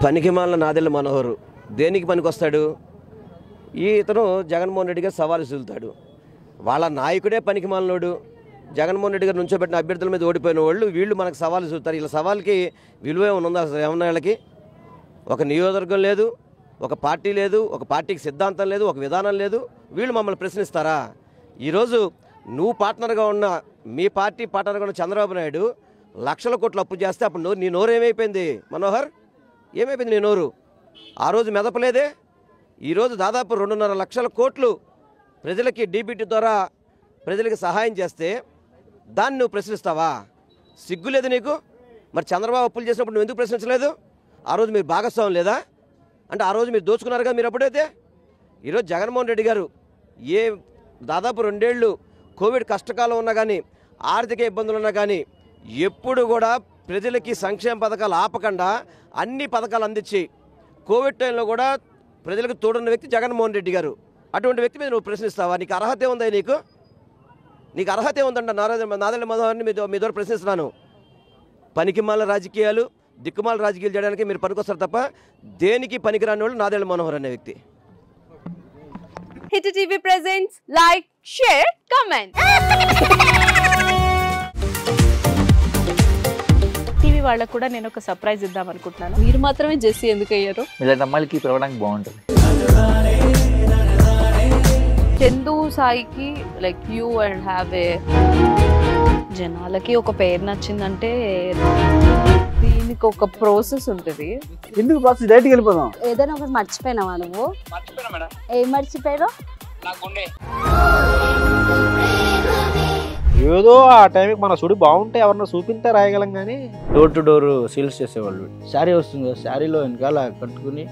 పనికిమాలిన నాదెళ్ల మనోహర్ దేనికి పనికొస్తాడు? ఇతను జగన్మోహన్ రెడ్డి గారు సవాలు విసులుతాడు. వాళ్ళ నాయకుడే పనికిమాలినోడు. జగన్మోహన్ రెడ్డి గారు నుంచోబెట్టిన అభ్యర్థుల మీద ఓడిపోయిన వీళ్ళు మనకు సవాలు విసులుతారు. ఇలా సవాల్కి విలువ ఏమైనా ఉందా? అసలు ఏమన్నా వీళ్ళకి ఒక నియోజకవర్గం లేదు, ఒక పార్టీ లేదు, ఒక పార్టీకి సిద్ధాంతం లేదు, ఒక విధానం లేదు. వీళ్ళు మమ్మల్ని ప్రశ్నిస్తారా? ఈరోజు నువ్వు పార్ట్నర్గా ఉన్న మీ పార్టీ పార్ట్నర్గా ఉన్న చంద్రబాబు నాయుడు లక్షల కోట్లు అప్పు చేస్తే అప్పుడు నీ నోరు ఏమైపోయింది మనోహర్? ఏమైపోయింది నీ నోరు? ఆ రోజు మెదపలేదే. ఈరోజు దాదాపు 2.5 లక్షల కోట్లు ప్రజలకి డీబీటీ ద్వారా ప్రజలకి సహాయం చేస్తే దాన్ని నువ్వు ప్రశ్నిస్తావా? సిగ్గులేదు నీకు? మరి చంద్రబాబు అప్పులు చేసినప్పుడు నువ్వు ఎందుకు ప్రశ్నించలేదు? ఆ రోజు మీరు భాగస్వామ్యం లేదా? అంటే ఆ రోజు మీరు దోచుకున్నారు కదా మీరు అప్పుడైతే. ఈరోజు జగన్మోహన్ రెడ్డి గారు దాదాపు 2 ఏళ్ళు కోవిడ్ కష్టకాలం ఉన్నా కానీ, ఆర్థిక ఇబ్బందులు ఉన్నా కానీ ఎప్పుడు కూడా ప్రజలకి సంక్షేమ పథకాలు ఆపకుండా అన్ని పథకాలు అందించి కోవిడ్ టైంలో కూడా ప్రజలకు తోడున్న వ్యక్తి జగన్మోహన్ రెడ్డి గారు. అటువంటి వ్యక్తి మీద నువ్వు ప్రశ్నిస్తావా? నీకు అర్హత ఉందా? నీకు అర్హత ఉందంట? నాదెళ్ల మనోహర్ని మీ ద్వారా ప్రశ్నిస్తున్నాను. పనికిమాల రాజకీయాలు, దిక్కుమాల రాజకీయాలు చేయడానికి మీరు పనికొస్తారు తప్ప దేనికి పనికిరాని వాళ్ళు నాదెళ్ల మనోహర్ అనే వ్యక్తి. Hit TV presents like, share, comment. TV వాళ్ళకు కూడా నేను ఒక సర్ప్రైజ్ ఇద్దాం అనుకుంటున్నాను. మీరు మాత్రమే జెస్సీ ఎందుకు అయ్యారు? ఇలాంటి అమ్మాయిలకి పిలవడానికి బాగుంటుంది. చందు సాయికి like you and have a జనాలకి ఒక పేరు నచ్చిందంటే దీనికి ఒక ప్రాసెస్ ఉంటుంది. ఎందుకు ప్రాసెస్? డైరెక్ట్గా వెళ్ళిపోదాం. ఏదైనా ఒకటి మర్చిపోయినావా నువ్వు? ఏం మర్చిపోయావు? ఏదో ఆ టైంకి మన సుడి బాగుంటే ఎవరన్నా చూపిస్తే రాయగలం కానీ డోర్ టు డోర్ సేల్స్ చేసేవాళ్ళు. శారీ వస్తుంది, శారీలో వెనకాల కట్టుకుని